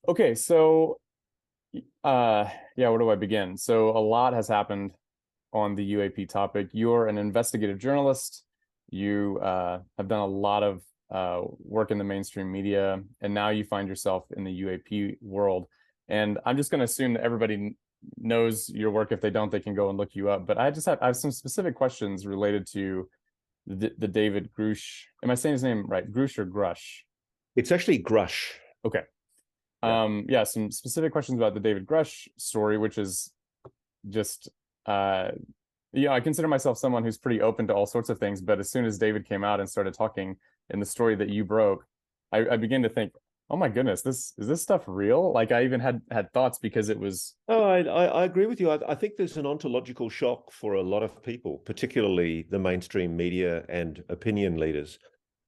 Okay, so yeah, where do I begin? So a lot has happened on the UAP topic. You're an investigative journalist. You have done a lot of work in the mainstream media, and now you find yourself in the UAP world. And I'm just going to assume that everybody knows your work. If they don't, they can go and look you up. But I have some specific questions related to the David Grusch. Am I saying his name right? Grusch or Grush? It's actually Grusch. Okay. Yeah. Yeah, some specific questions about the David Grusch story, which is just uh I consider myself someone who's pretty open to all sorts of things, but as soon as David came out and started talking in the story that you broke, I began to think, oh my goodness, this is this stuff real? Like I even had thoughts because it was Oh, I agree with you. I think there's an ontological shock for a lot of people, particularly the mainstream media and opinion leaders,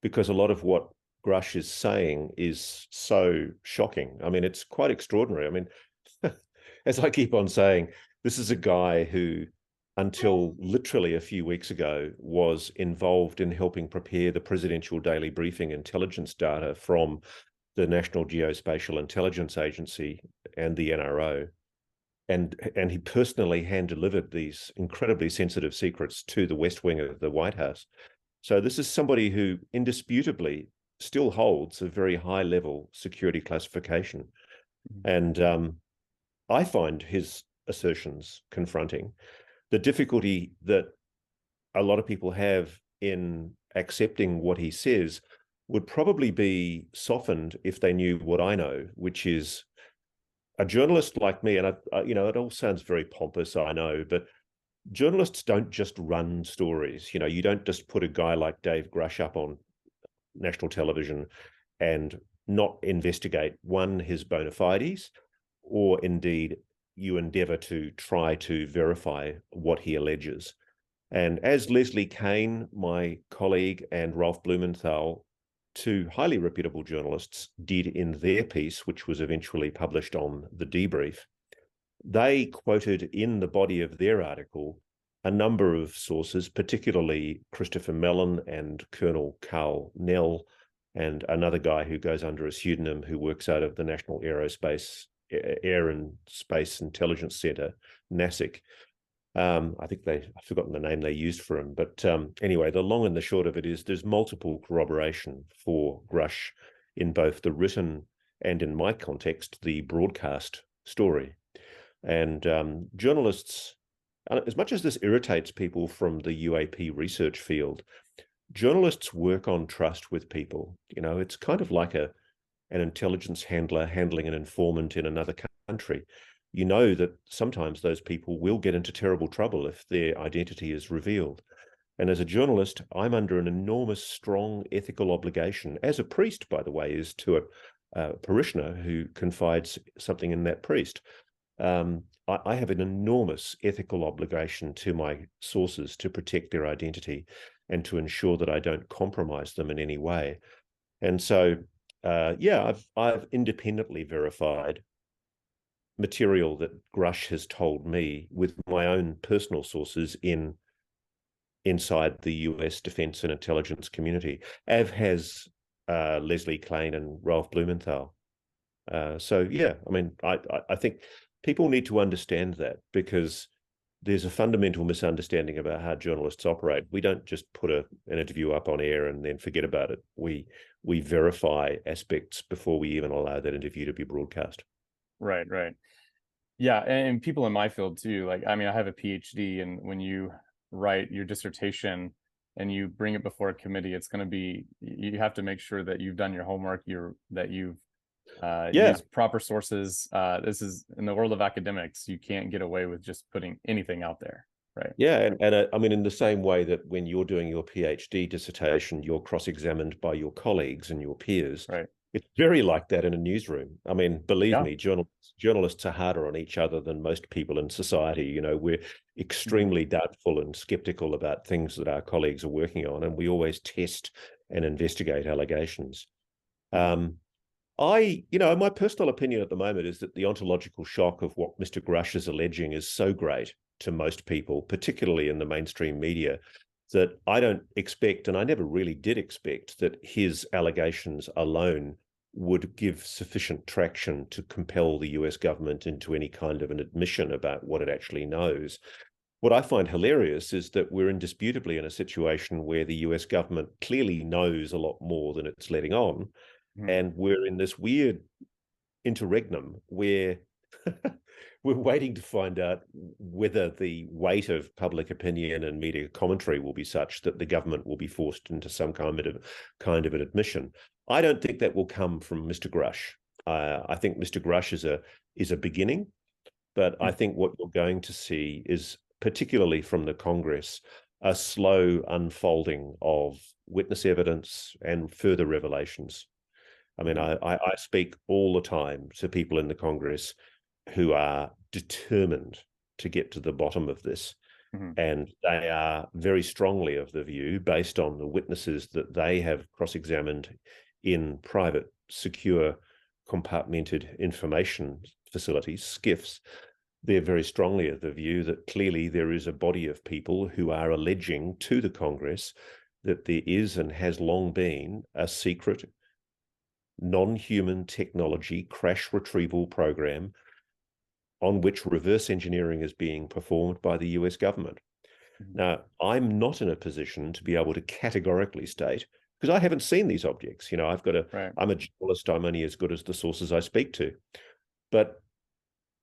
because a lot of what Grush is saying is so shocking. I mean, it's quite extraordinary. I mean, as I keep on saying, this is a guy who, until literally a few weeks ago, was involved in helping prepare the presidential daily briefing intelligence data from the National Geospatial Intelligence Agency and the NRO. And he personally hand delivered these incredibly sensitive secrets to the West Wing of the White House. So this is somebody who indisputably still holds a very high level security classification. And I find his assertions confronting. The difficulty that a lot of people have in accepting what he says would probably be softened if they knew what I know, which is a journalist like me, and it all sounds very pompous, I know, but journalists don't just run stories. You don't just put a guy like Dave Grush up on national television and not investigate, one, his bona fides, or indeed you endeavor to try to verify what he alleges. And as Leslie Kane, my colleague, and Ralph Blumenthal, two highly reputable journalists, did in their piece, which was eventually published on The Debrief, they quoted in the body of their article a number of sources, particularly Christopher Mellon and Colonel Carl Nell, and another guy who goes under a pseudonym who works out of the National Air and Space Intelligence Center, NASIC. I think I've forgotten the name they used for him. But anyway, the long and the short of it is there's multiple corroboration for Grush in both the written and, in my context, the broadcast story. And journalists, as much as this irritates people from the UAP research field, journalists work on trust with people. It's kind of like an intelligence handler handling an informant in another country. You know that sometimes those people will get into terrible trouble if their identity is revealed. And as a journalist, I'm under an enormous, strong ethical obligation, as a priest, by the way, is to a parishioner who confides something in that priest. I have an enormous ethical obligation to my sources to protect their identity and to ensure that I don't compromise them in any way. And so, I've independently verified material that Grush has told me with my own personal sources inside the US defense and intelligence community, as has Leslie Kane and Ralph Blumenthal. I think people need to understand that, because there's a fundamental misunderstanding about how journalists operate. We don't just put an interview up on air and then forget about it. We verify aspects before we even allow that interview to be broadcast. right, right. Yeah, and people in my field too. Like, I mean, I have a PhD, and when you write your dissertation and you bring it before a committee, it's going to be you have to make sure that you've done your homework, that you've Yeah, used proper sources. This is in the world of academics, you can't get away with just putting anything out there, right? yeah, and I mean, in the same way that when you're doing your PhD dissertation, you're cross-examined by your colleagues and your peers. Right. It's very like that in a newsroom. I mean, believe Yeah. me, journalists are harder on each other than most people in society. We're Mhm. extremely doubtful and skeptical about things that our colleagues are working on, and we always test and investigate allegations. Mhm. My personal opinion at the moment is that the ontological shock of what Mr. Grush is alleging is so great to most people, particularly in the mainstream media, that I don't expect, and I never really did expect, that his allegations alone would give sufficient traction to compel the US government into any kind of an admission about what it actually knows. What I find hilarious is that we're indisputably in a situation where the US government clearly knows a lot more than it's letting on. And we're in this weird interregnum where we're waiting to find out whether the weight of public opinion and media commentary will be such that the government will be forced into some kind of an admission. I don't think that will come from Mr. Grusch. I think Mr. Grusch is a beginning, but I think what you're going to see is, particularly from the Congress, a slow unfolding of witness evidence and further revelations. I mean, I speak all the time to people in the Congress who are determined to get to the bottom of this. And they are very strongly of the view, based on the witnesses that they have cross-examined in private, secure, compartmented information facilities, SCIFs, they're very strongly of the view that clearly there is a body of people who are alleging to the Congress that there is and has long been a secret non-human technology crash retrieval program on which reverse engineering is being performed by the US government. Now, I'm not in a position to be able to categorically state, because I haven't seen these objects. I'm a journalist, I'm only as good as the sources I speak to. But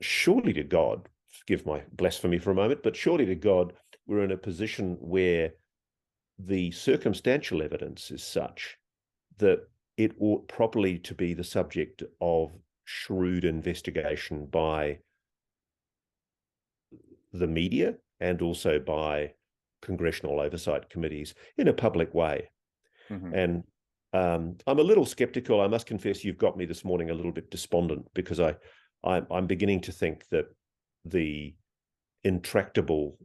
surely to God, forgive my blasphemy for a moment, but surely to God, we're in a position where the circumstantial evidence is such that it ought properly to be the subject of shrewd investigation by the media and also by congressional oversight committees in a public way. And I'm a little skeptical. I must confess, you've got me this morning a little bit despondent, because I'm beginning to think that the intractable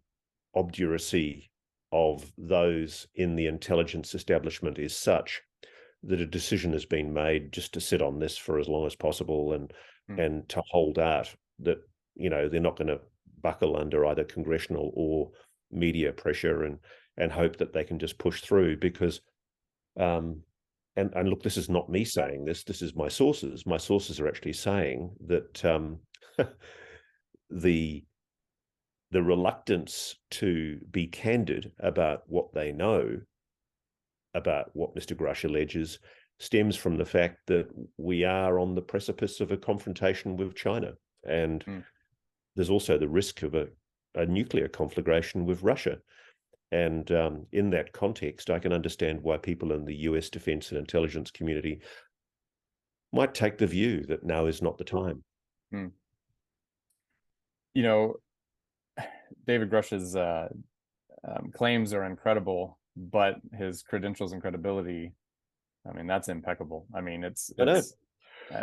obduracy of those in the intelligence establishment is such that a decision has been made just to sit on this for as long as possible and to hold out that, they're not going to buckle under either congressional or media pressure and hope that they can just push through. Because and look, this is not me saying this is my sources. My sources are actually saying that the reluctance to be candid about what they know about what Mr. Grusch alleges stems from the fact that we are on the precipice of a confrontation with China. And there's also the risk of a nuclear conflagration with Russia. And in that context, I can understand why people in the US defense and intelligence community might take the view that now is not the time. David Grusch's claims are incredible, but his credentials and credibility, I mean, that's impeccable. I mean, I know.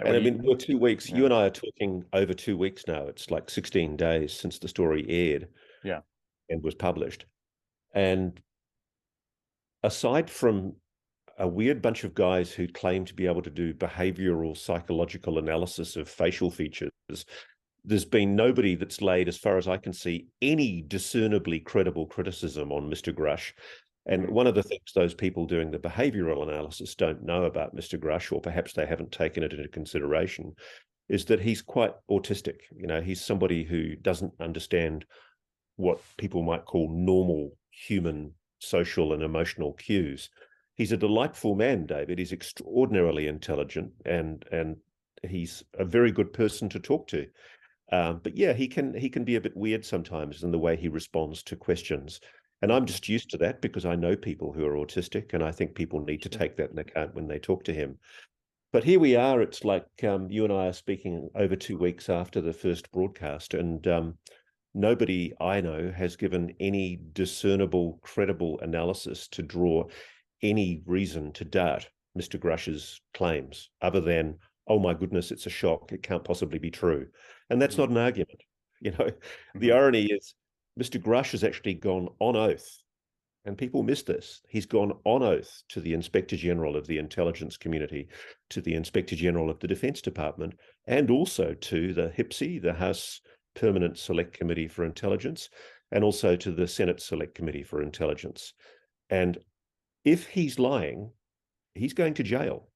We're 2 weeks. Yeah. You and I are talking over 2 weeks now. It's like 16 days since the story aired and was published. And aside from a weird bunch of guys who claim to be able to do behavioral psychological analysis of facial features, there's been nobody that's laid, as far as I can see, any discernibly credible criticism on Mr. Grusch. And one of the things those people doing the behavioral analysis don't know about Mr. Grusch, or perhaps they haven't taken it into consideration, is that he's quite autistic. He's somebody who doesn't understand what people might call normal human social and emotional cues. He's a delightful man, David. He's extraordinarily intelligent, and he's a very good person to talk to. But yeah, he can be a bit weird sometimes in the way he responds to questions. And I'm just used to that because I know people who are autistic, and I think people need to take that into account when they talk to him. But here we are. It's like you and I are speaking over 2 weeks after the first broadcast, and nobody I know has given any discernible, credible analysis to draw any reason to doubt Mr. Grusch's claims, other than, oh my goodness, it's a shock, it can't possibly be true. And that's not an argument. The irony is Mr. Grusch has actually gone on oath, and people miss this. He's gone on oath to the Inspector General of the intelligence community, to the Inspector General of the Defense Department, and also to the HPSI, the House Permanent Select Committee for Intelligence, and also to the Senate Select Committee for Intelligence. And if he's lying, he's going to jail.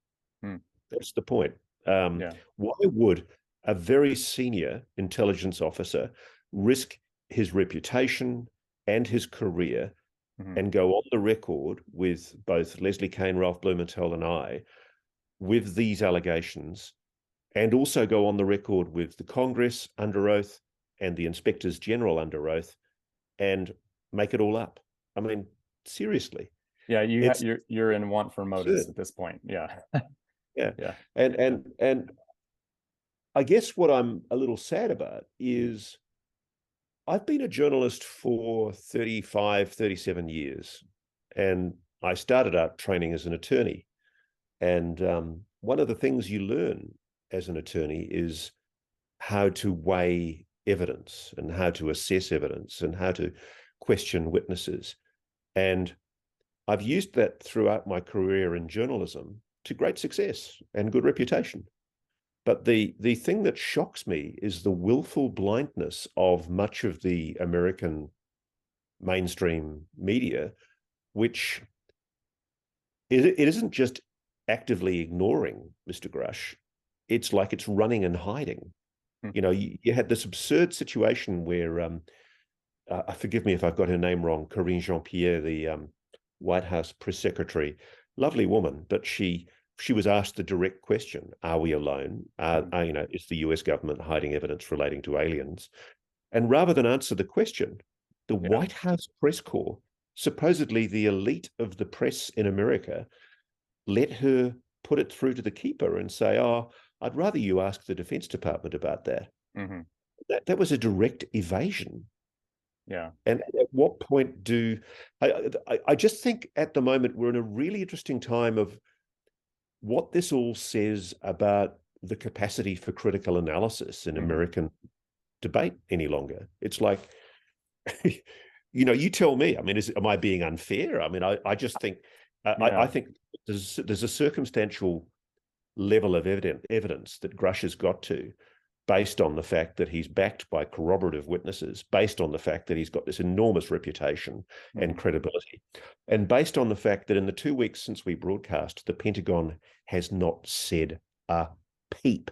That's the point. Yeah. Why would a very senior intelligence officer risk his reputation and his career Mhm. and go on the record with both Leslie Kane, Ralph Blumenthal, and I with these allegations, and also go on the record with the Congress under oath and the inspectors general under oath and make it all up? I mean, seriously, Yeah, it's you're in want for modus absurd. at this point. Yeah. Yeah. Yeah. And I guess what I'm a little sad about is I've been a journalist for 35, 37 years, and I started out training as an attorney. And one of the things you learn as an attorney is how to weigh evidence and how to assess evidence and how to question witnesses. And I've used that throughout my career in journalism to great success and good reputation. But the thing that shocks me is the willful blindness of much of the American mainstream media, which it isn't just actively ignoring Mr. Grusch. It's like it's running and hiding. Hmm. You know, you had this absurd situation where, forgive me if I've got her name wrong, Karine Jean-Pierre, the White House press secretary, lovely woman, but she was asked the direct question: "Are we alone? You know, is the U.S. government hiding evidence relating to aliens?" And rather than answer the question, the Yeah. White House press corps, supposedly the elite of the press in America, let her put it through to the keeper and say, "Oh, I'd rather you ask the Defense Department about that." Hmm. That was a direct evasion. Yeah. And at what point do I just think at the moment we're in a really interesting time of what this all says about the capacity for critical analysis in Hmm. American debate any longer. It's like, you know, you tell me. I mean, am I being unfair? I mean, I just think I Yeah. think there's a circumstantial level of evidence that Grush has got to, based on the fact that he's backed by corroborative witnesses, based on the fact that he's got this enormous reputation and Hmm. credibility, and based on the fact that in the 2 weeks since we broadcast, the Pentagon has not said a peep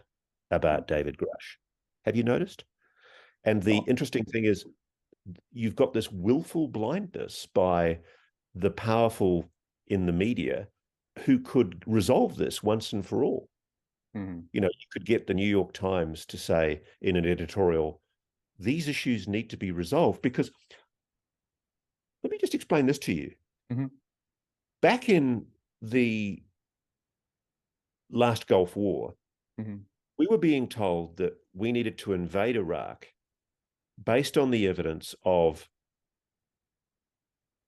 about David Grush. Have you noticed? And the Well, interesting thing is, you've got this willful blindness by the powerful in the media who could resolve this once and for all. mhm. You know, you could get the New York Times to say in an editorial, these issues need to be resolved. Because let me just explain this to you. Mhm. Back in the last Gulf War, Mhm. we were being told that we needed to invade Iraq based on the evidence of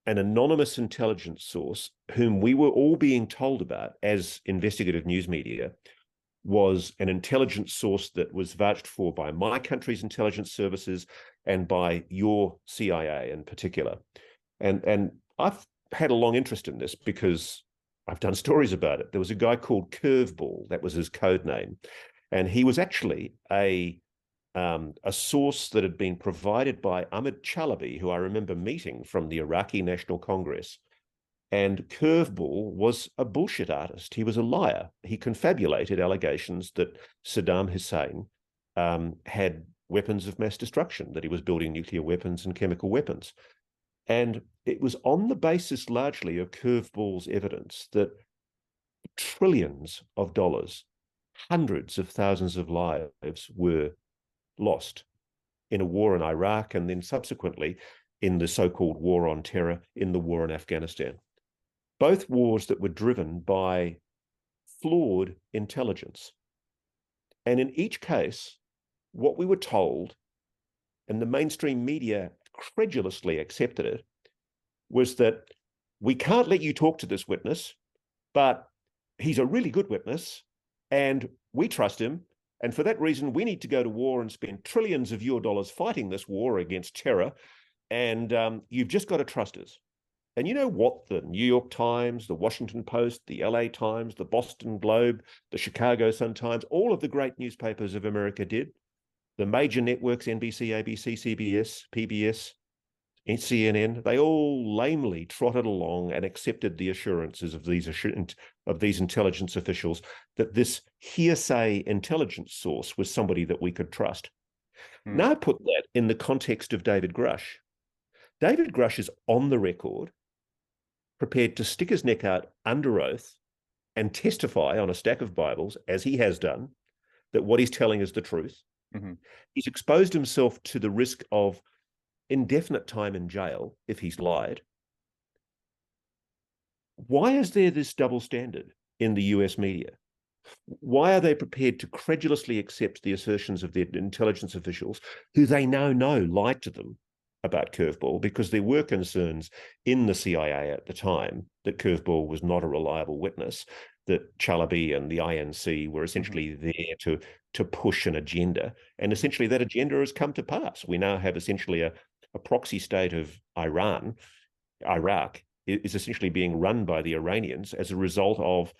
an anonymous intelligence source whom we were all being told about as investigative news media was an intelligence source that was vouched for by my country's intelligence services and by your CIA in particular. And I've had a long interest in this because I've done stories about it. There was a guy called Curveball, that was his code name, and he was actually a source that had been provided by Ahmed Chalabi, who I remember meeting from the Iraqi National Congress. And Curveball was a bullshit artist. He was a liar. He confabulated allegations that Saddam Hussein had weapons of mass destruction, that he was building nuclear weapons and chemical weapons. And it was on the basis largely of Curveball's evidence that trillions of dollars, hundreds of thousands of lives were lost in a war in Iraq and then subsequently in the so-called war on terror, in the war in Afghanistan. Both wars that were driven by flawed intelligence. And in each case, what we were told, and the mainstream media credulously accepted it, was that we can't let you talk to this witness, but he's a really good witness and we trust him. And for that reason, we need to go to war and spend trillions of your dollars fighting this war against terror. And you've just got to trust us. And you know what the New York Times, the Washington Post, the LA Times, the Boston Globe, the Chicago Sun-Times, all of the great newspapers of America did? The major networks, NBC, ABC, CBS, PBS, CNN, they all lamely trotted along and accepted the assurances of these intelligence officials that this hearsay intelligence source was somebody that we could trust. Now put that in the context of David Grusch. David Grusch is on the record, prepared to stick his neck out under oath and testify on a stack of Bibles, as he has done, that what he's telling is the truth. He's exposed himself to the risk of indefinite time in jail if he's lied. Why is there this double standard in the US media? Why are they prepared to credulously accept the assertions of their intelligence officials, who they now know lied to them about Curveball, because there were concerns in the CIA at the time that Curveball was not a reliable witness, that Chalabi and the INC were essentially there to push an agenda, and essentially that agenda has come to pass. We now have essentially a proxy state of Iraq is essentially being run by the Iranians as a result of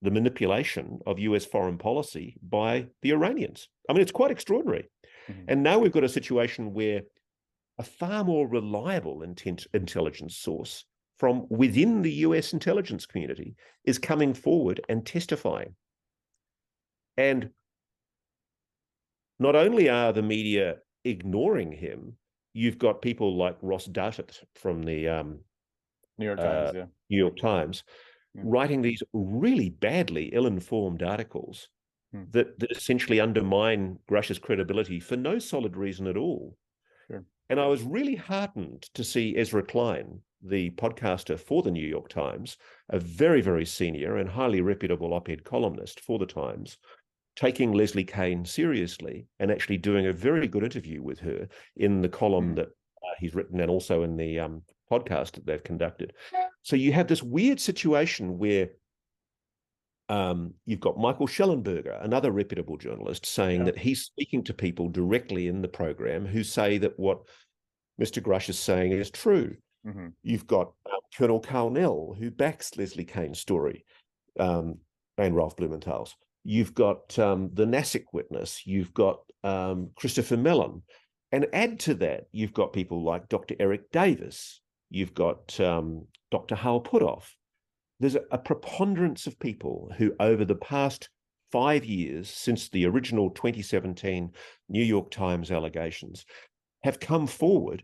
the manipulation of US foreign policy by the Iranians. I mean, it's quite extraordinary. And now we've got a situation where a far more reliable intelligence source from within the US intelligence community is coming forward and testifying. And not only are the media ignoring him, you've got people like Ross Douthat from the New York Times, New York Times, writing these really badly ill-informed articles that essentially undermine Grusch's credibility for no solid reason at all. And I was really heartened to see Ezra Klein, the podcaster for the New York Times, a very, very senior and highly reputable op-ed columnist for the Times, taking Leslie Kean seriously and actually doing a very good interview with her in the column that he's written, and also in the podcast that they've conducted. So you have this weird situation where you've got Michael Schellenberger, another reputable journalist, saying that he's speaking to people directly in the program who say that what Mr. Grusch is saying is true. You've got Colonel Carnell, who backs Leslie Kean's story, and Ralph Blumenthal's. You've got the NASIC witness. You've got Christopher Mellon. And add to that, you've got people like Dr. Eric Davis. You've got Dr. Hal Puthoff. There's a preponderance of people who, over the past 5 years, since the original 2017 New York Times allegations, have come forward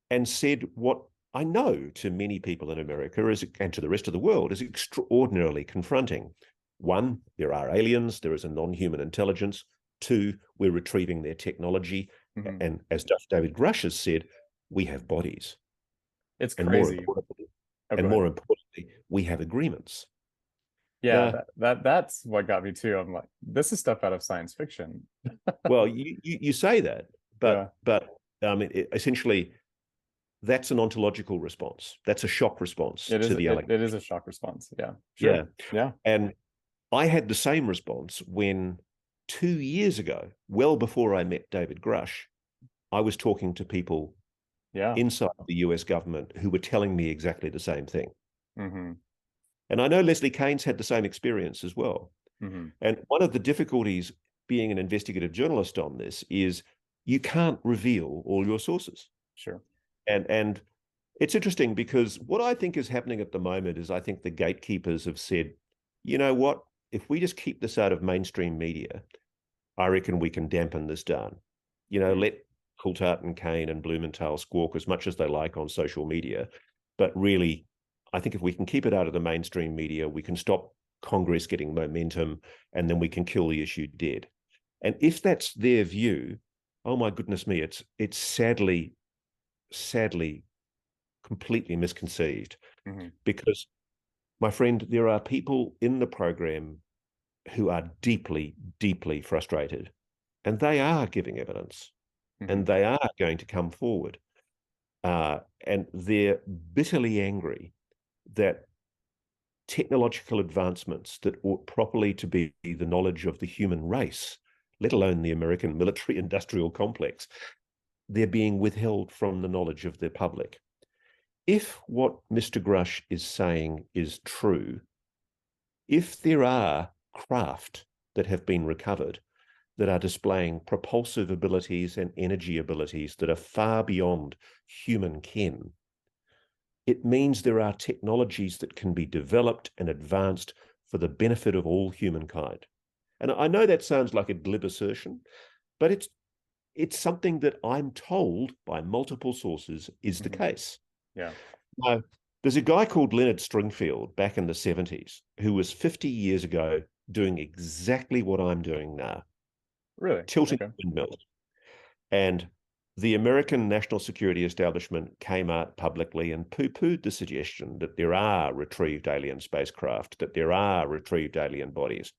and said what I know to many people in America and to the rest of the world is extraordinarily confronting. One, there are aliens, there is a non-human intelligence. Two, we're retrieving their technology. And as David Grusch has said, we have bodies. It's crazy. More importantly, we have agreements. Yeah, that's what got me too. I'm like, this is stuff out of science fiction. Well, you say that, but essentially, that's an ontological response. That's a shock response to the allegation. It is a shock response. Yeah, sure. Yeah. And I had the same response when 2 years ago, well before I met David Grusch, I was talking to people inside the US government who were telling me exactly the same thing. And I know Leslie Kean's had the same experience as well. And one of the difficulties being an investigative journalist on this is you can't reveal all your sources. Sure. And it's interesting because what I think is happening at the moment is I think the gatekeepers have said, you know what, if we just keep this out of mainstream media, I reckon we can dampen this down. You know, let Coulthart and Kean and Blumenthal squawk as much as they like on social media. But really, I think if we can keep it out of the mainstream media, we can stop Congress getting momentum, and then we can kill the issue dead. And if that's their view, oh my goodness me, it's sadly completely misconceived. Because, my friend, there are people in the program who are deeply, deeply frustrated, and they are giving evidence, and they are going to come forward, and they're bitterly angry that technological advancements that ought properly to be the knowledge of the human race, let alone the American military-industrial complex, they're being withheld from the knowledge of the public. If what Mr. Grusch is saying is true, if there are craft that have been recovered that are displaying propulsive abilities and energy abilities that are far beyond human ken. It means there are technologies that can be developed and advanced for the benefit of all humankind. And I know that sounds like a glib assertion, but it's something that I'm told by multiple sources is the case. Yeah. Now, there's a guy called Leonard Stringfield back in the 70s who was 50 years ago doing exactly what I'm doing now, Really? tilting Okay. windmills. And the American national security establishment came out publicly and poo-pooed the suggestion that there are retrieved alien spacecraft, that there are retrieved alien bodies.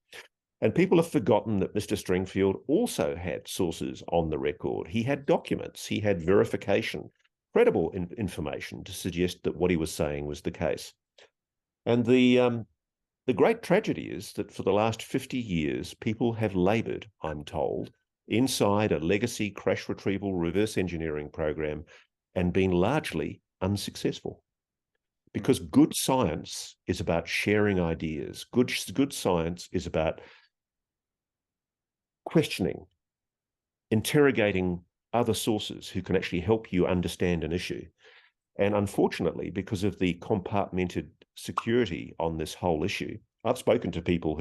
And people have forgotten that Mr. Stringfield also had sources on the record. He had documents, he had verification, credible information to suggest that what he was saying was the case. And the great tragedy is that for the last 50 years, people have labored, I'm told, inside a legacy crash retrieval reverse engineering program and been largely unsuccessful. Because good science is about sharing ideas. Good science is about questioning, interrogating other sources who can actually help you understand an issue. And unfortunately, because of the compartmented security on this whole issue, I've spoken to people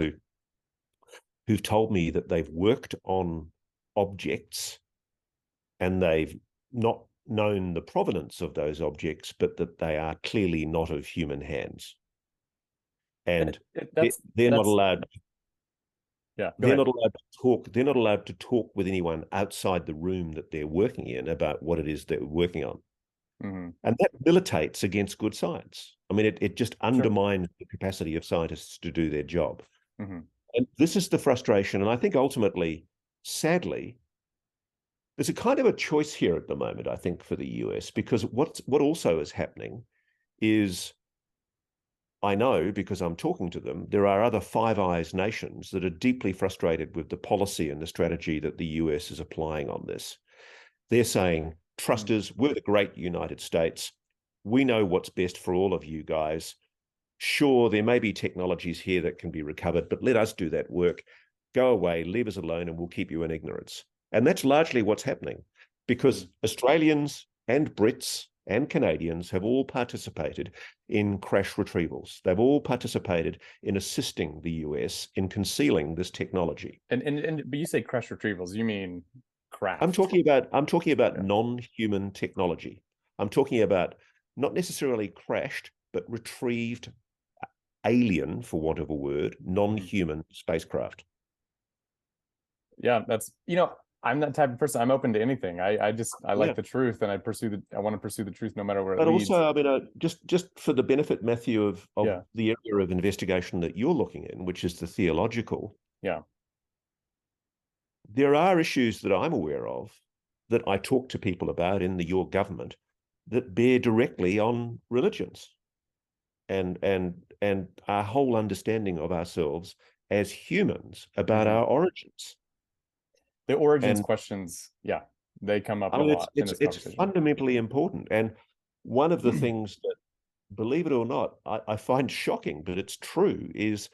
who've told me that they've worked on objects and they've not known the provenance of those objects, but that they are clearly not of human hands. And they're not allowed. Yeah, they're not allowed to talk. They're not allowed to talk with anyone outside the room that they're working in about what it is they're working on. And that militates against good science. I mean, it just undermines the capacity of scientists to do their job. And this is the frustration. And I think ultimately, sadly, there's a kind of a choice here at the moment, I think, for the US, because what also is happening is, I know because I'm talking to them, there are other Five Eyes nations that are deeply frustrated with the policy and the strategy that the US is applying on this. They're saying, trust us, we're the great United States. We know what's best for all of you guys. Sure, there may be technologies here that can be recovered, but let us do that work. Go away, leave us alone, and we'll keep you in ignorance. And that's largely what's happening, because Australians and Brits and Canadians have all participated in crash retrievals. They've all participated in assisting the US in concealing this technology. But you say crash retrievals, you mean craft? I'm talking about non-human technology. I'm talking about not necessarily crashed, but retrieved alien, for want of a word, non-human spacecraft. Yeah, that's, I'm that type of person. I'm open to anything. I like the truth, and I want to pursue the truth no matter where it leads. But also, I mean, just for the benefit, Matthew, of the area of investigation that you're looking in, which is the theological. Yeah. There are issues that I'm aware of that I talk to people about in your government that bear directly on religions and our whole understanding of ourselves as humans about our origins. The origins questions, they come up a lot in this conversation. It's fundamentally important. And one of the things that, believe it or not, I find shocking, but it's true, is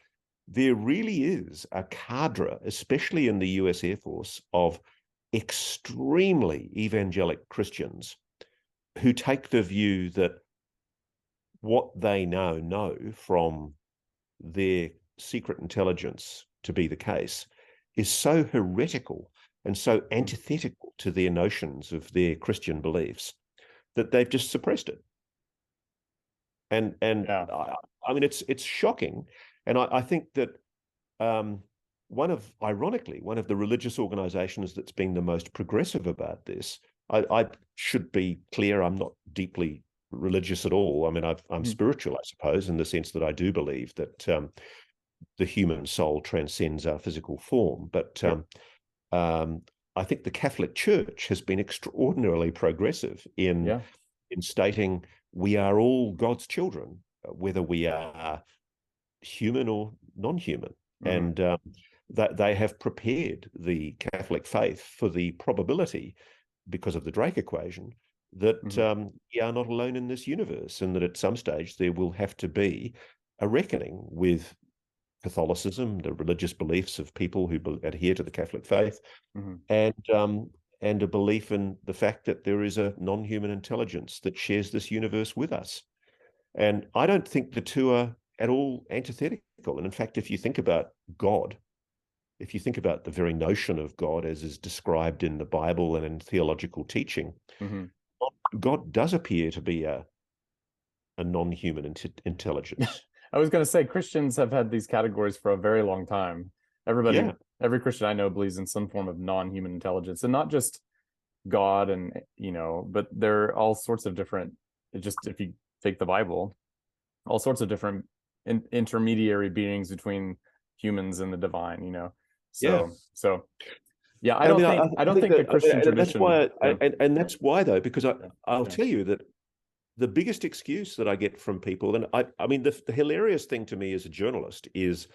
there really is a cadre, especially in the US Air Force, of extremely evangelic Christians who take the view that what they know from their secret intelligence to be the case is so heretical and so antithetical to their notions of their Christian beliefs that they've just suppressed it. And I mean, it's shocking. And I think that ironically, one of the religious organizations that's been the most progressive about this, I should be clear, I'm not deeply religious at all. I mean, I'm spiritual, I suppose, in the sense that I do believe that the human soul transcends our physical form. But I think the Catholic Church has been extraordinarily progressive in stating we are all God's children, whether we are human or non-human. And that they have prepared the Catholic faith for the probability, because of the Drake equation, that we are not alone in this universe, and that at some stage there will have to be a reckoning with Catholicism, the religious beliefs of people who adhere to the Catholic faith, Mm-hmm. and a belief in the fact that there is a non-human intelligence that shares this universe with us. And I don't think the two are at all antithetical. And in fact, if you think about God, if you think about the very notion of God as is described in the Bible and in theological teaching, Mm-hmm. God does appear to be a non-human intelligence. I was going to say Christians have had these categories for a very long time. Yeah, Every Christian I know believes in some form of non-human intelligence, and not just God, and but there are all sorts of different. Just if you take the Bible, all sorts of different intermediary beings between humans and the divine. yeah. So yeah, I mean, I I don't think think the that, Christian and that's tradition. why, and that's why though, because Yeah, I'll yeah. tell you that the biggest excuse that I get from people, and I mean, the hilarious thing to me as a journalist is,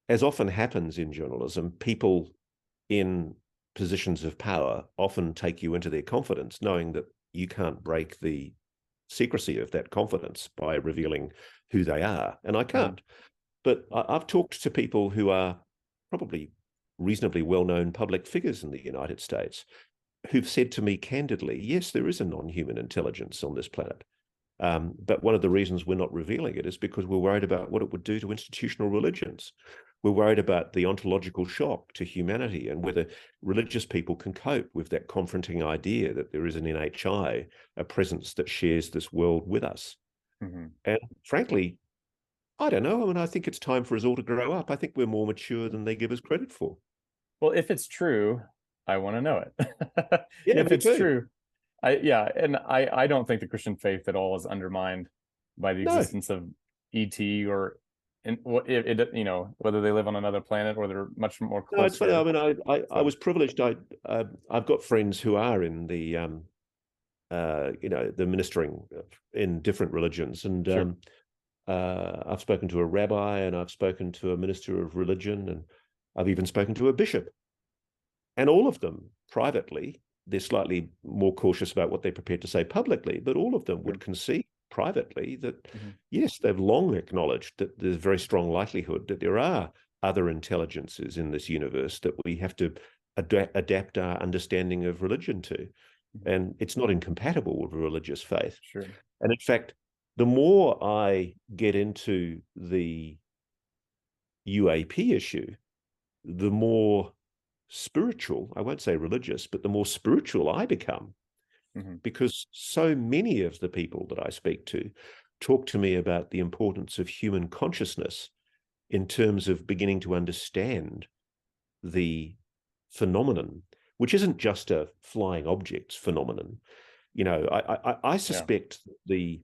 as often happens in journalism, people in positions of power often take you into their confidence, knowing that you can't break the secrecy of that confidence by revealing who they are. And I Mm-hmm. can't. But I've talked to people who are probably reasonably well-known public figures in the United States who've said to me candidly, yes, there is a non-human intelligence on this planet. But one of the reasons we're not revealing it is because we're worried about what it would do to institutional religions. We're worried about the ontological shock to humanity and whether religious people can cope with that confronting idea that there is an NHI, a presence that shares this world with us. Mm-hmm. And frankly, I don't know. I mean, I think it's time for us all to grow up. I think we're more mature than they give us credit for. Well, if it's true, I want to know it. Yeah, If me it's too. true, I don't think the Christian faith at all is undermined by the No, existence of ET or whether they live on another planet or they're much more no, it's funny. I closer. mean, I So was privileged. I've got friends who are in the the ministering in different religions, and sure. I've spoken to a rabbi, and I've spoken to a minister of religion, and I've even spoken to a bishop, and all of them privately, they're slightly more cautious about what they're prepared to say publicly, but all of them Sure. would concede privately that Mm-hmm. yes, they've long acknowledged that there's a very strong likelihood that there are other intelligences in this universe that we have to adapt our understanding of religion to. Mm-hmm. And it's not incompatible with religious faith. Sure. And in fact, the more I get into the UAP issue, the more spiritual, I won't say religious, but the more spiritual I become, Mm-hmm. because so many of the people that I speak to talk to me about the importance of human consciousness in terms of beginning to understand the phenomenon, which isn't just a flying objects phenomenon. I Yeah. suspect the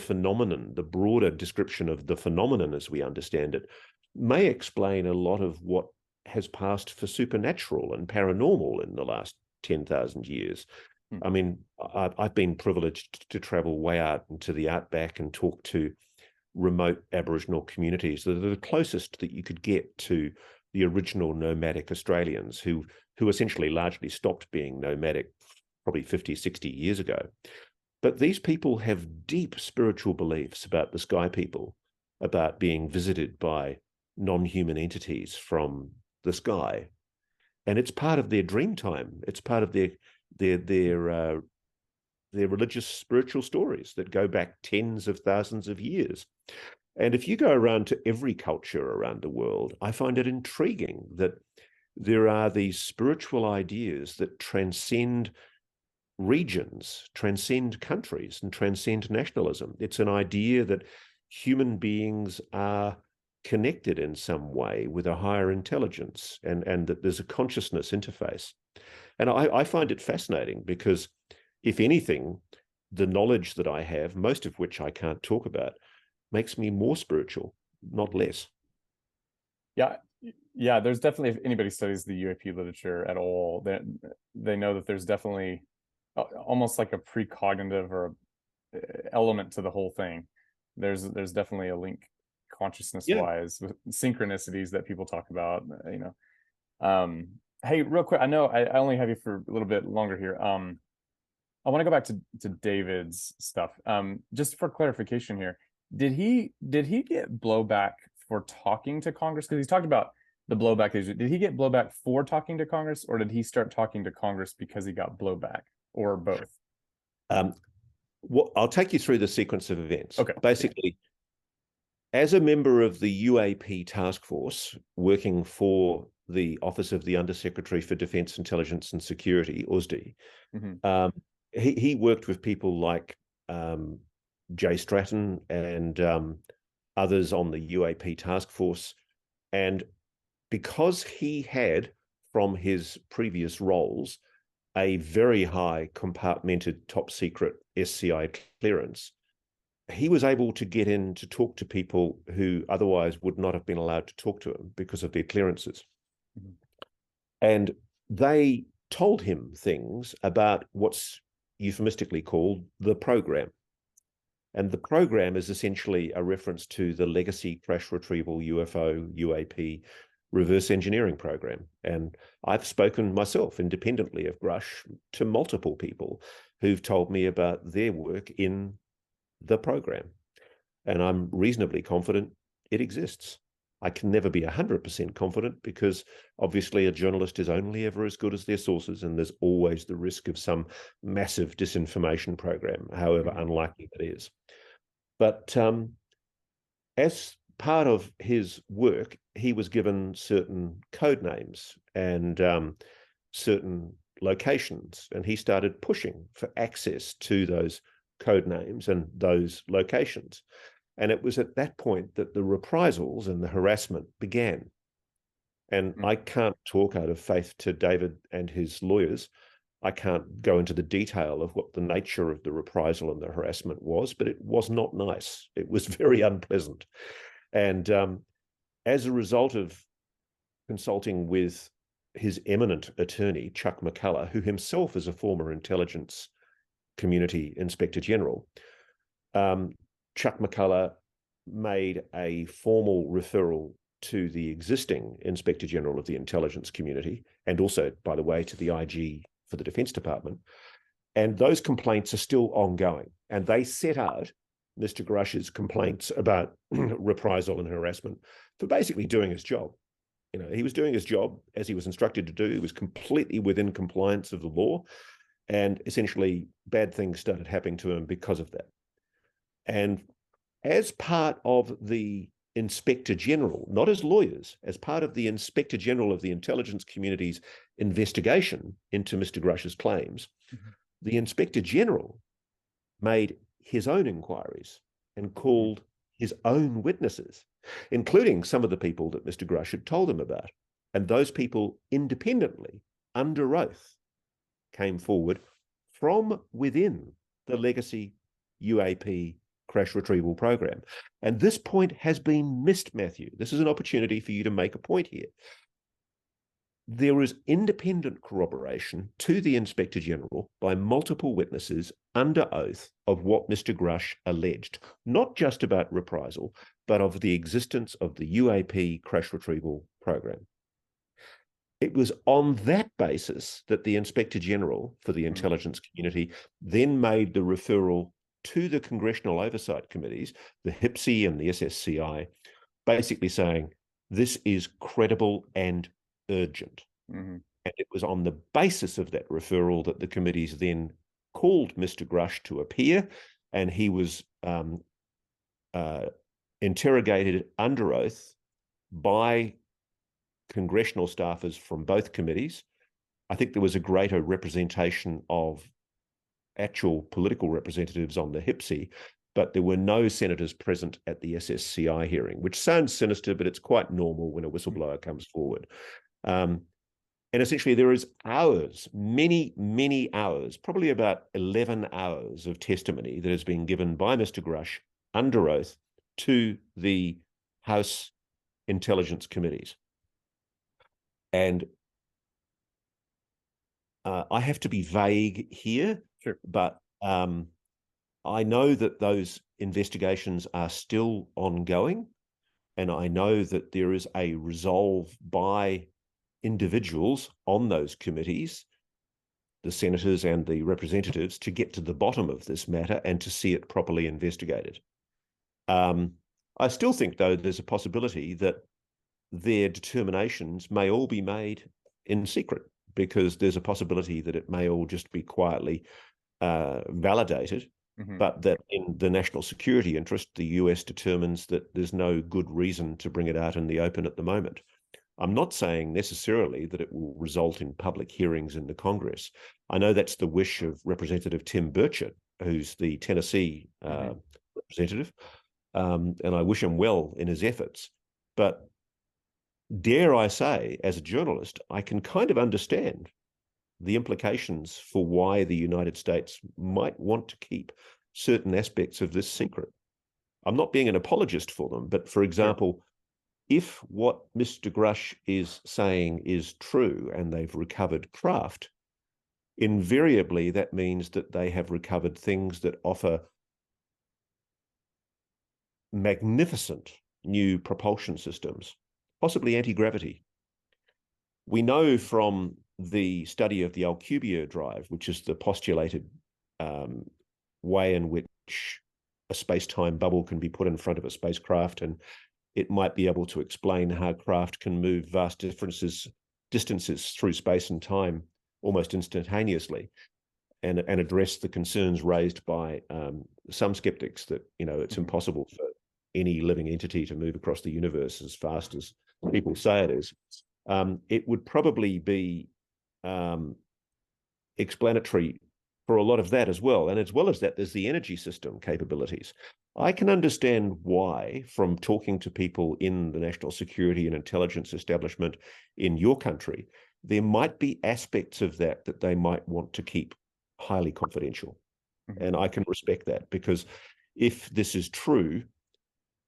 phenomenon, the broader description of the phenomenon as we understand it, may explain a lot of what has passed for supernatural and paranormal in the last 10,000 years. Hmm. I mean, I've been privileged to travel way out into the outback and talk to remote Aboriginal communities that are the closest that you could get to the original nomadic Australians who essentially largely stopped being nomadic probably 50, 60 years ago. But these people have deep spiritual beliefs about the sky people, about being visited by non-human entities from the sky. And it's part of their dream time. It's part of their religious spiritual stories that go back tens of thousands of years. And if you go around to every culture around the world, I find it intriguing that there are these spiritual ideas that transcend regions, transcend countries, and transcend nationalism. It's an idea that human beings are connected in some way with a higher intelligence, and that there's a consciousness interface. And I find it fascinating because, if anything, the knowledge that I have, most of which I can't talk about, makes me more spiritual, not less. Yeah. Yeah. There's definitely, if anybody studies the UAP literature at all, they know that there's definitely almost like a precognitive or element to the whole thing. There's definitely a link consciousness Yeah, wise with synchronicities that people talk about. Hey, real quick, I know I only have you for a little bit longer here. I want to go back to David's stuff. Just for clarification here, did he get blowback for talking to Congress? Because he's talked about the blowback. Did he get blowback for talking to Congress, or did he start talking to Congress because he got blowback, or both? I'll take you through the sequence of events. Okay. Basically, as a member of the UAP task force working for the Office of the Undersecretary for Defence, Intelligence and Security, USD, he worked with people like Jay Stratton and others on the UAP task force. And because he had, from his previous roles, a very high compartmented top secret SCI clearance, he was able to get in to talk to people who otherwise would not have been allowed to talk to him because of their clearances. And they told him things about what's euphemistically called the program. And the program is essentially a reference to the legacy crash retrieval UFO UAP reverse engineering program. And I've spoken myself independently of Grusch to multiple people who've told me about their work in the program. And I'm reasonably confident it exists. I can never be 100% confident because obviously a journalist is only ever as good as their sources, and there's always the risk of some massive disinformation program, however unlikely that is. But as part of his work, he was given certain code names and certain locations, and he started pushing for access to those code names and those locations. And it was at that point that the reprisals and the harassment began. And I can't talk out of faith to David and his lawyers. I can't go into the detail of what the nature of the reprisal and the harassment was, but it was not nice. It was very unpleasant. And as a result of consulting with his eminent attorney, Chuck McCullough, who himself is a former intelligence community inspector general, Chuck McCullough made a formal referral to the existing Inspector General of the intelligence community, and also, by the way, to the IG for the Defence Department. And those complaints are still ongoing. And they set out Mr. Grusch's complaints about reprisal and harassment for basically doing his job. You know, he was doing his job as he was instructed to do. He was completely within compliance of the law. And essentially, bad things started happening to him because of that. And as part of the Inspector General, not as lawyers, as part of the Inspector General of the intelligence community's investigation into Mr. Grusch's claims, the Inspector General made his own inquiries and called his own witnesses, including some of the people that Mr. Grusch had told him about. And those people independently, under oath, came forward from within the legacy UAP crash retrieval program. And this point has been missed, Matthew. This is an opportunity for you to make a point here. There is independent corroboration to the Inspector General by multiple witnesses under oath of what Mr. Grusch alleged, not just about reprisal, but of the existence of the UAP crash retrieval program. It was on that basis that the Inspector General for the intelligence community then made the referral to the congressional oversight committees, the HIPSI and the SSCI, basically saying this is credible and urgent. And it was on the basis of that referral that the committees then called Mr. Grusch to appear, and he was interrogated under oath by congressional staffers from both committees. I think there was a greater representation of actual political representatives on the HIPSI, but there were no senators present at the SSCI hearing, which sounds sinister, but it's quite normal when a whistleblower comes forward. And essentially there is hours, many, many hours, probably about 11 hours of testimony that has been given by Mr. Grusch under oath to the House intelligence committees. And I have to be vague here, but I know that those investigations are still ongoing, and I know that there is a resolve by individuals on those committees, the senators and the representatives, to get to the bottom of this matter and to see it properly investigated. I still think, though, there's a possibility that their determinations may all be made in secret, because there's a possibility that it may all just be quietly validated, but that in the national security interest, the US determines that there's no good reason to bring it out in the open at the moment. I'm not saying necessarily that it will result in public hearings in the Congress. I know that's the wish of Representative Tim Burchett, who's the Tennessee representative, and I wish him well in his efforts. But dare I say, as a journalist, I can kind of understand the implications for why the United States might want to keep certain aspects of this secret. I'm not being an apologist for them, but for example, if what Mr. Grusch is saying is true and they've recovered craft, invariably that means that they have recovered things that offer magnificent new propulsion systems, possibly anti-gravity. We know from the study of the Alcubierre drive, which is the postulated way in which a space-time bubble can be put in front of a spacecraft, and it might be able to explain how craft can move vast distances through space and time almost instantaneously, and address the concerns raised by some skeptics that, you know, it's impossible for any living entity to move across the universe as fast as people say it is. It would probably be explanatory for a lot of that as well. And as well as that, there's the energy system capabilities. I can understand why, from talking to people in the national security and intelligence establishment in your country, there might be aspects of that that they might want to keep highly confidential. And I can respect that, because if this is true,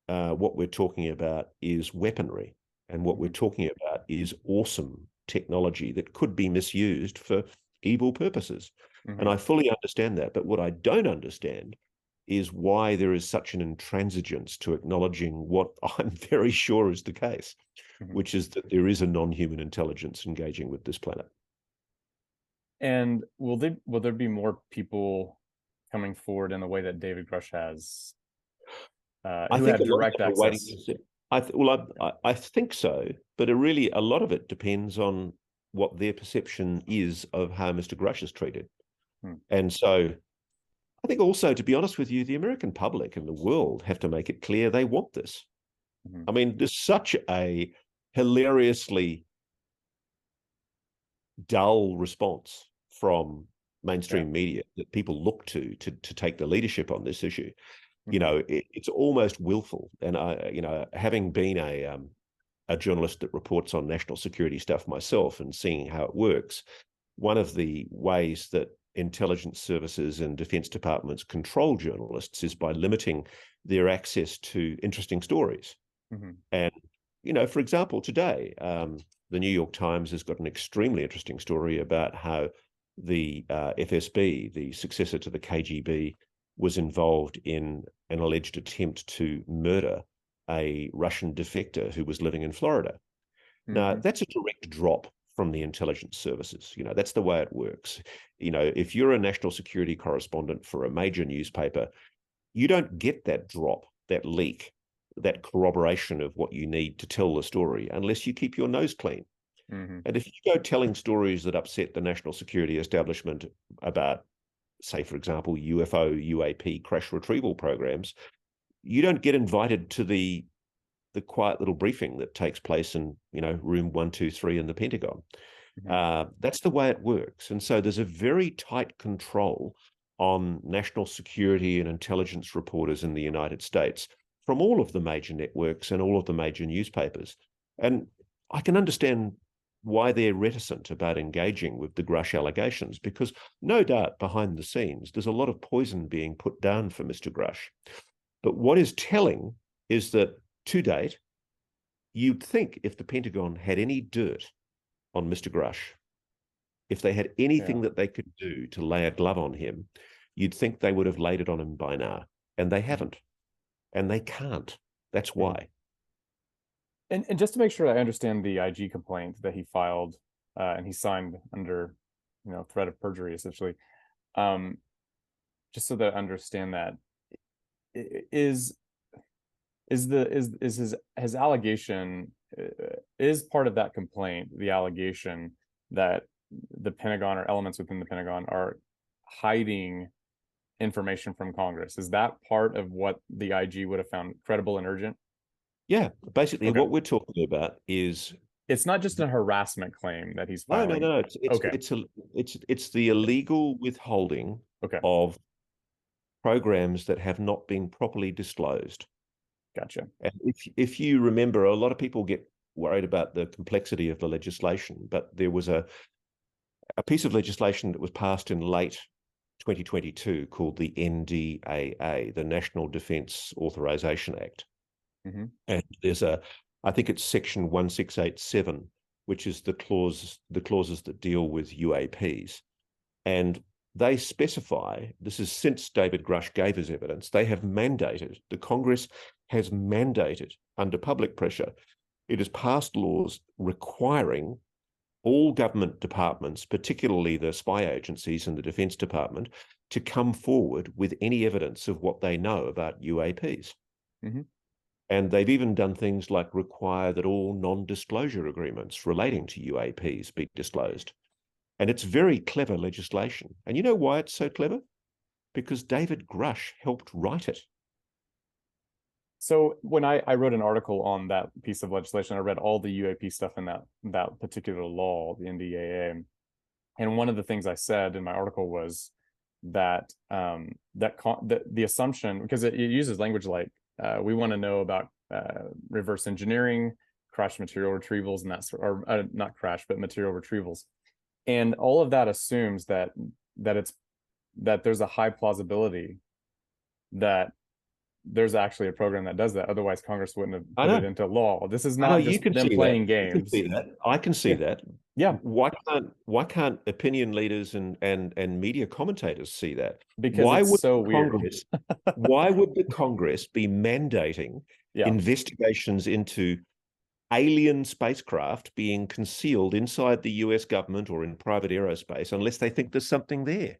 what we're talking about is weaponry. And what we're talking about is awesome technology that could be misused for evil purposes. And I fully understand that. But what I don't understand is why there is such an intransigence to acknowledging what I'm very sure is the case, which is that there is a non-human intelligence engaging with this planet. And will there be more people coming forward in the way that David Grusch has, who have direct access? I think so, but a lot of it depends on what their perception is of how Mr. Grusch is treated. And so I think also, to be honest with you, the American public and the world have to make it clear they want this. I mean, there's such a hilariously dull response from mainstream media that people look to take the leadership on this issue. You know, it's almost willful. And you know, having been a journalist that reports on national security stuff myself and seeing how it works, one of the ways that intelligence services and defense departments control journalists is by limiting their access to interesting stories. And, you know, for example, today, the New York Times has got an extremely interesting story about how the FSB, the successor to the KGB, was involved in an alleged attempt to murder a Russian defector who was living in Florida. Now, that's a direct drop from the intelligence services. You know, that's the way it works. You know, if you're a national security correspondent for a major newspaper, you don't get that drop, that leak, that corroboration of what you need to tell the story unless you keep your nose clean. And if you go telling stories that upset the national security establishment about, say, for example, UFO, UAP crash retrieval programs, you don't get invited to the quiet little briefing that takes place in, you know, room 123 in the Pentagon. That's the way it works. And so there's a very tight control on national security and intelligence reporters in the United States from all of the major networks and all of the major newspapers. And I can understand why they're reticent about engaging with the Grusch allegations, because no doubt behind the scenes, there's a lot of poison being put down for Mr. Grusch. But what is telling is that to date, you'd think if the Pentagon had any dirt on Mr. Grusch, if they had anything that they could do to lay a glove on him, you'd think they would have laid it on him by now. And they haven't. And they can't. That's why. And just to make sure I understand the IG complaint that he filed, and he signed under, you know, threat of perjury, essentially, just so that I understand that, is is his allegation is part of that complaint the allegation that the Pentagon or elements within the Pentagon are hiding information from Congress? Is that part of what the IG would have found credible and urgent? Yeah, basically Okay. what we're talking about is It's not just a harassment claim that he's no, no, filing. no. Okay. It's the illegal withholding Okay. of programs that have not been properly disclosed. Gotcha. And if you remember, a lot of people get worried about the complexity of the legislation, but there was a piece of legislation that was passed in late 2022 called the NDAA, the National Defence Authorization Act. Mm-hmm. And there's I think it's section 1687, which is the clauses that deal with UAPs. And they specify, this is since David Grusch gave his evidence, they have mandated, the Congress has mandated under public pressure, it has passed laws requiring all government departments, particularly the spy agencies and the Defence Department, to come forward with any evidence of what they know about UAPs. Mm-hmm. And they've even done things like require that all non-disclosure agreements relating to UAPs be disclosed. And it's very clever legislation. And you know why it's so clever? Because David Grusch helped write it. So when I wrote an article on that piece of legislation, I read all the UAP stuff in that particular law, the NDAA. And one of the things I said in my article was that the assumption, because it uses language like we want to know about reverse engineering, crash material retrievals, and that's or not crash, but material retrievals, and all of that assumes that there's a high plausibility that there's actually a program that does that. Otherwise, Congress wouldn't have put it into law. This is I know not you just can them see playing that. You can games. see that. I can see that. Yeah. Why can't opinion leaders and media commentators see that? Because it's so weird. Why would the Congress be mandating investigations into alien spacecraft being concealed inside the US government or in private aerospace unless they think there's something there?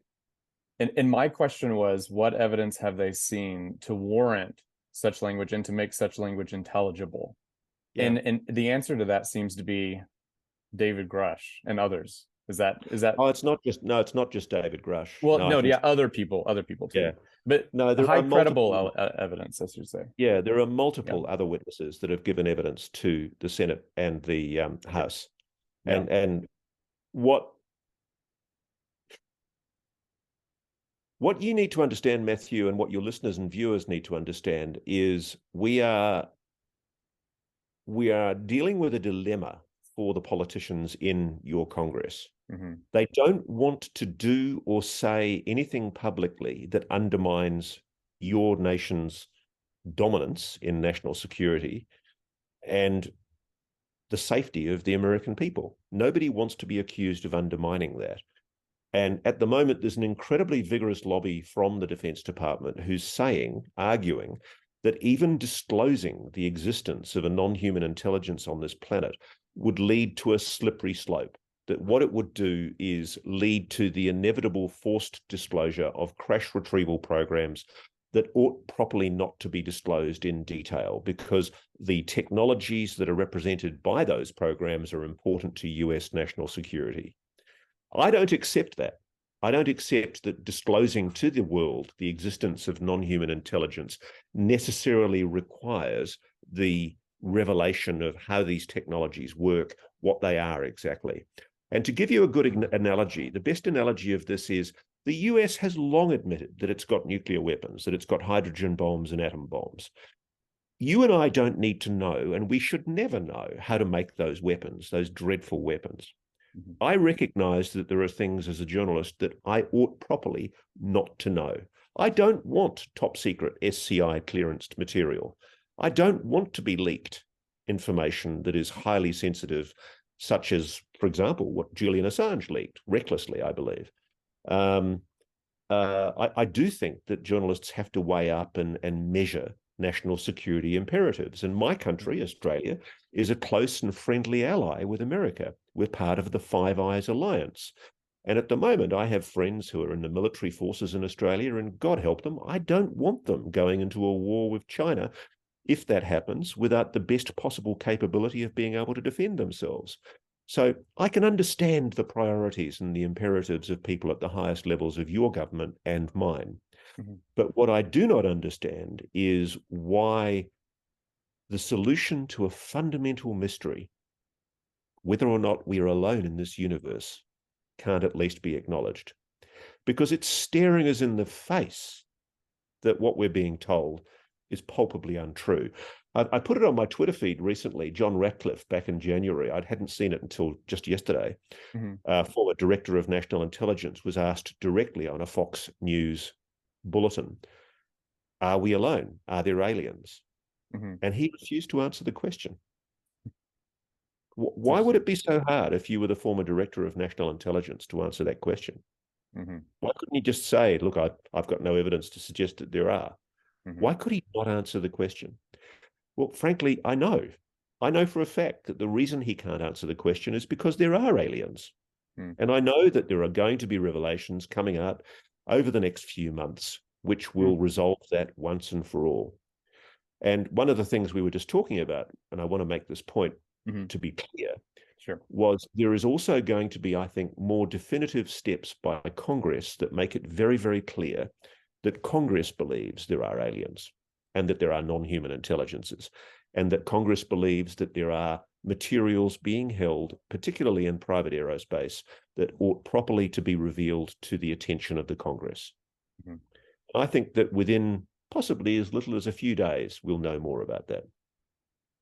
And my question was, what evidence have they seen to warrant such language and to make such language intelligible? Yeah. And the answer to that seems to be David Grusch and others. Is that Oh, it's not just David Grusch. well, No, no, yeah, other people too. Yeah. But No, there high are multiple credible evidence, I should say. Yeah, there are multiple other witnesses that have given evidence to the Senate and the House. And what you need to understand, Matthew, and what your listeners and viewers need to understand is we are dealing with a dilemma for the politicians in your Congress. Mm-hmm. They don't want to do or say anything publicly that undermines your nation's dominance in national security and the safety of the American people. Nobody wants to be accused of undermining that. And at the moment, there's an incredibly vigorous lobby from the Defense Department who's arguing, that even disclosing the existence of a non-human intelligence on this planet would lead to a slippery slope. That what it would do is lead to the inevitable forced disclosure of crash retrieval programs that ought properly not to be disclosed in detail because the technologies that are represented by those programs are important to US national security. I don't accept that. I don't accept that disclosing to the world the existence of non-human intelligence necessarily requires the revelation of how these technologies work, what they are exactly. And to give you a good analogy, the best analogy of this is the US has long admitted that it's got nuclear weapons, that it's got hydrogen bombs and atom bombs. You and I don't need to know, and we should never know, how to make those weapons, those dreadful weapons. Mm-hmm. I recognize that there are things as a journalist that I ought properly not to know. I don't want top secret SCI clearanced material. I don't want to be leaked information that is highly sensitive, such as, for example, what Julian Assange leaked, recklessly, I believe. I do think that journalists have to weigh up and measure national security imperatives. And my country, Australia, is a close and friendly ally with America. We're part of the Five Eyes Alliance. And at the moment, I have friends who are in the military forces in Australia, and God help them, I don't want them going into a war with China if that happens, without the best possible capability of being able to defend themselves. So I can understand the priorities and the imperatives of people at the highest levels of your government and mine. Mm-hmm. But what I do not understand is why the solution to a fundamental mystery, whether or not we are alone in this universe, can't at least be acknowledged. Because it's staring us in the face that what we're being told is palpably untrue. I put it on my Twitter feed recently. John Ratcliffe, back in January, I hadn't seen it until just yesterday, former director of national intelligence, was asked directly on a Fox News bulletin, are we alone? Are there aliens? And he refused to answer the question. Why would it be so hard if you were the former director of national intelligence to answer that question? Why couldn't he just say, look, I've got no evidence to suggest that there are? Why could he not answer the question? Well, frankly, I know for a fact that the reason he can't answer the question is because there are aliens. And I know that there are going to be revelations coming out over the next few months, which will resolve that once and for all. And one of the things we were just talking about, and I want to make this point to be clear, was there is also going to be, I think, more definitive steps by Congress that make it very, very clear that Congress believes there are aliens and that there are non-human intelligences, and that Congress believes that there are materials being held, particularly in private aerospace, that ought properly to be revealed to the attention of the Congress. I think that within possibly as little as a few days, we'll know more about that.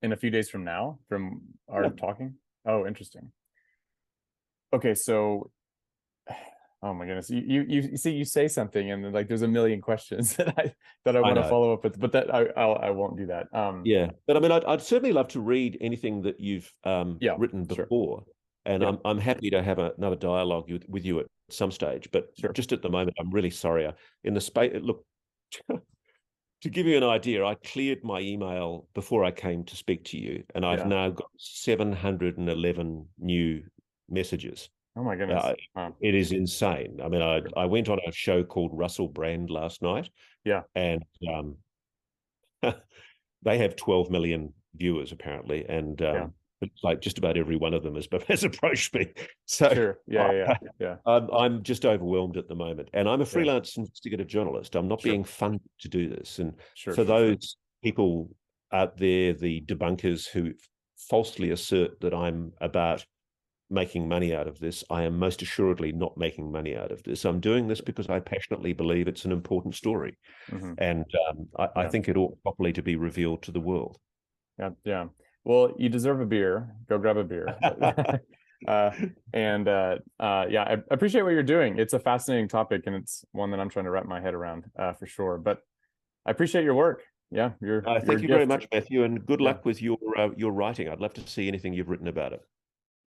In a few days from now, from our talking? Oh, interesting. Okay, so, oh my goodness, you see, you say something and like there's a million questions that I want to follow up with, but that I won't do that. Yeah, but I mean, I'd certainly love to read anything that you've written before, and I'm happy to have another dialogue with you at some stage. But just at the moment, I'm really sorry. In the space, look. To give you an idea, I cleared my email before I came to speak to you, and I've now got 711 new messages. Oh my goodness. It is insane. I mean, I went on a show called Russell Brand last night. And they have 12 million viewers apparently, and it's like just about every one of them has approached me. So I'm just overwhelmed at the moment, and I'm a freelance investigative journalist. I'm not being funded to do this, and for those people out there, the debunkers who falsely assert that I'm about making money out of this, I am most assuredly not making money out of this. I'm doing this because I passionately believe it's an important story, and I think it ought properly to be revealed to the world. Yeah. Well, you deserve a beer. Go grab a beer. I appreciate what you're doing. It's a fascinating topic, and it's one that I'm trying to wrap my head around for sure. But I appreciate your work. Yeah, thank you very much, Matthew, and good luck with your writing. I'd love to see anything you've written about it.